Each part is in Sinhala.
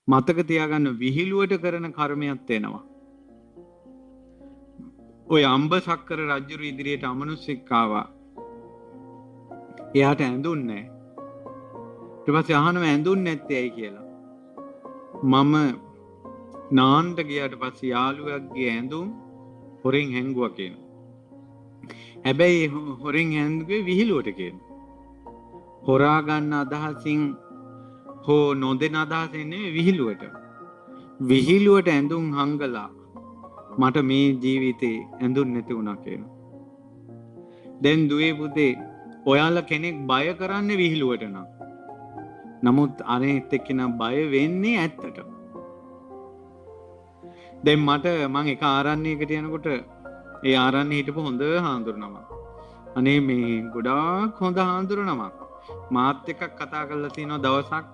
මතක තියාගන්න විහිළුවට කරන කර්මයක් වෙනවා. ඔය අම්බ සක්කර රජුරු ඉදිරියට අමනුෂ්‍යෙක් ආවා. එයාට ඇඳුන්නේ නැහැ. ඊට පස්සේ අහනවා ඇඳුන්නේ නැත්තේ ඇයි කියලා. මම නාන්න ගියාට පස්සේ යාළුවෙක්ගේ ඇඳුම් හොරෙන් හැංගුවා කියනවා. හැබැයි හොරෙන් හැංගුවේ විහිළුවට කියනවා. හොරා ගන්න අදහසින් හෝ නොදෙන අදහසින් නෙවෙයි විහිළුවට. විහිළුවට ඇඳුම් හංගලා මට මේ ජීවිතේ ඇඳුම් නැති වුණා කියනවා. දැන් දුවේ පුතේ ඔයාලා කෙනෙක් බය කරන්නේ විහිළුවට නම්. නමුත් අනෙත් එක්කෙනා බය වෙන්නේ ඇත්තට. දැන් මම එක ආරණ්‍යයකට යනකොට ඒ ආරණ්‍යයේ හිටපු හොඳ හාමුදුරනම. අනේ මේ ගොඩාක් හොඳ හාමුදුරනමක්. මාත් එක්ක කතා කරලා තිනවා දවසක්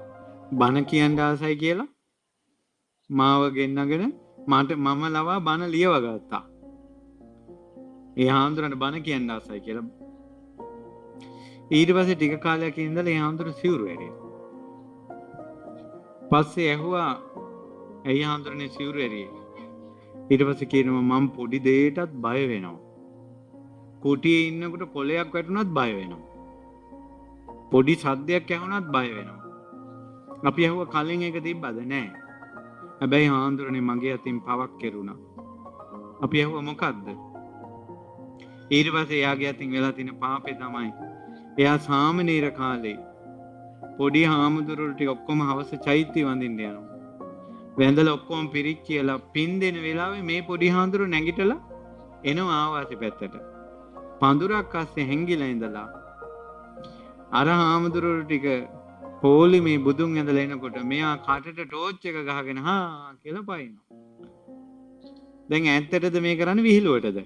බණ කියන්න ආසයි කියලා. මාව ගෙන්නගෙන මම ලවා බණ ලියව ගත්තා. ඒ හාමුදුරන්ට බණ කියන්න ආසයි කියලා. ඊට පස්සේ ටික කාලයක් ඉඳලා ඒ හාමුදුර සිවුරු ඇරියා. පස්සේ ඇහුවා ඇයි හාමුදුරනේ සිවුරු ඇරියේ? ඊට පස්සේ කියනවා මම පොඩි දෙයකටත් බය වෙනවා. කුටියේ ඉන්නකොට කොලයක් වැටුණත් බය වෙනවා. පොඩි සද්දයක් ඇහුණත් බය වෙනවා. අපි ඇහුවා කලින් එක තිබ්බද? නැහැ. හැබැයි හාමුදුරනේ මගේ අතින් පවක් කෙරුණා. අපි ඇහුවා මොකද්ද? ඊට පස්සේ එයාගේ අතින් වෙලා තියෙන පාපේ තමයි එයා සාමනීර කාලේ පොඩි හාමුදුරුවෝ ටික ඔක්කොම හවස චෛත්‍ය වඳින්න යනවා. වැඳලා ඔක්කොම පිරික් කියලා පින් දෙන වෙලාවේ මේ පොඩි හාමුදුරුවෝ නැගිටලා එනවා ආවාසි පැත්තට. පඳුරක් අස්සේ හැංගිලා ඉඳලා අර හාමුදුරුවෝ ටික පොලි මේ බුදුන් ඇඳලා එනකොට මෙයා කටට ටෝච් එක ගහගෙන හා කියලා පයින්නවා. දැන් ඇත්තටද මේ කරන්නේ විහිළුවටද?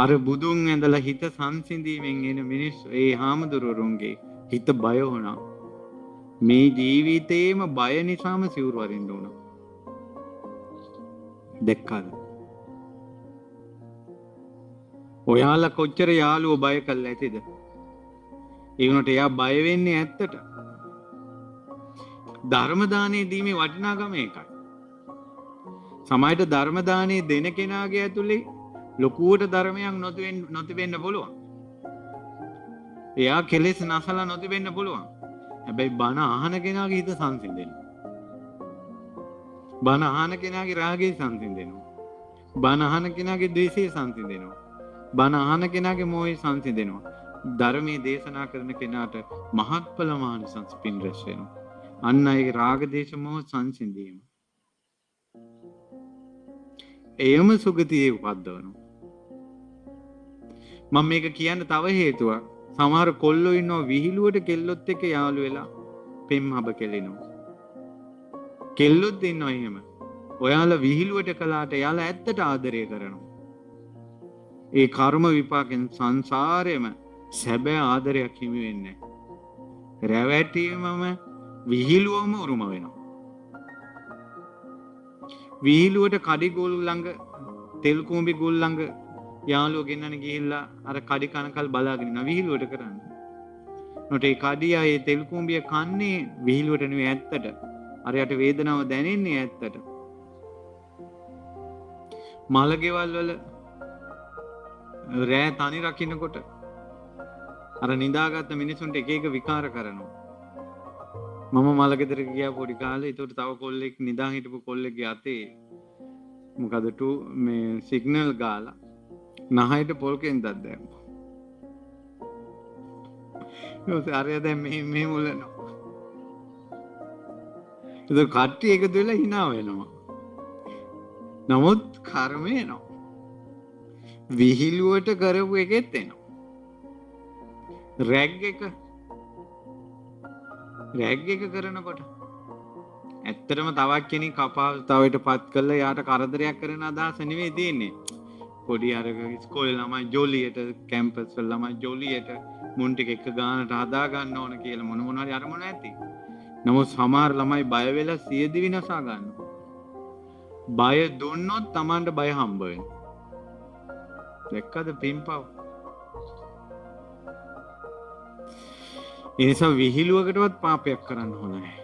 අර බුදුන් ඇඳලා හිත සංසිඳීමෙන් එන මිනිස්සු ඒ හාමුදුරුවරුන්ගේ හිත බය වුණා. මේ ජීවිතේම බය නිසාම සිවුරු වරින්න උනා. දැක්කද? ඔයාලා කොච්චර යාළුවෝ බය කළා ඇතිද? ඒ වුණාට එයා බය වෙන්නේ ඇත්තට. ධර්ම දානේ දීමේ වටිනාකම ඒකයි. සමාජයට ධර්ම දානේ දෙන කෙනාගේ ඇතුලේ ලොකුවට ධර්මයක් නොතිබෙන්න පුළුවන්. එයා කෙලෙස් නැසලා නොතිබෙන්න පුළුවන්. හැබැයි බණ අහන කෙනාගේ හිත සංසිඳෙනවා. බණ අහන කෙනාගේ රාගය සංසිඳෙනවා. බණ අහන කෙනාගේ ද්වේෂය සංසිඳෙනවා. බණ අහන කෙනාගේ මෝහය සංසිඳෙනවා. ධර්මයේ දේශනා කරන කෙනාට මහත්ඵල මානසංස පින් රැස් වෙනවා. අන්න ඒ රාග දේශ මොහ සංසිඳීම. එයම සුගතියේ උපද්දවනවා. මම මේක කියන්න තව හේතුවක්. සමහර කොල්ලෝ ඉන්නවා විහිළුවට කෙල්ලොත් එක්ක යාළු වෙලා පෙම්හබ කෙලිනවා. කෙල්ලොත් ඉන්නවා එහෙම. ඔයාලා විහිළුවට කළාට එයාලා ඇත්තට ආදරය කරනවා. ඒ කර්ම විපාකෙන් සංසාරෙම සැබෑ ආදරයක් හිමි වෙන්නේ නැහැ. රැවැටීමම විහිළුවම උරුම වෙනවා. විහිළුවට කඩි ගෝල් ළඟ තෙල් කුඹි ගෝල් ළඟ යාළුවෝ ගෙන්නන ගිහිල්ලා අර කඩි කනකල් බලාගෙන ඉන්න විහිළුවට කරන්නේ. නොට ඒ කඩියා ඒ තෙල් කුඹිය කන්නේ විහිළුවට නෙවෙයි ඇත්තට. අර යට වේදනාව දැනෙන්නේ ඇත්තට. මලගෙවල් වල රෑ තනි රකින්නකොට අර නිදාගත්ත මිනිසුන්ට එක එක විකාර කරනවා. මම මලගෙදර ගියා පොඩි කාලේ. ඒකට තව කොල්ලෙක් නිදා හිටපු කොල්ලෙක්ගේ අතේ මොකද මේ සිග්නල් ගාලා නහයට පොල් කෙන්දක් දැම්මා. ඊට පස්සේ දැන් මේ මුලනවා. ඒක කට්ටිය එකතු වෙලා hina වෙනවා. නමුත් කර්මය එනවා. විහිළුවට කරපු එකෙත් එනවා. රැග් එක කරනකොට ඇත්තටම තවත් කෙනෙක් අපහසුතාවයට පත් කරලා යාට කරදරයක් කරන අදහස නෙවෙයි තියෙන්නේ. පොඩි අර ඉස්කෝලේ ළමයි ජොලියට කැම්පස් වල ළමයි ජොලියට මුන් ටික එක ගානට හදා ගන්න ඕන කියලා මොන හරි අරමුණ ඇති. නමුත් සමහර ළමයි බය වෙලා සියදි විනාශා ගන්නවා. බය දුන්නොත් Tamanට බය හම්බ වෙනවා. දැක්කද පින්පව්? ඒ නිසා විහිළුවකටවත් පාපයක් කරන්න හොඳ නැහැ.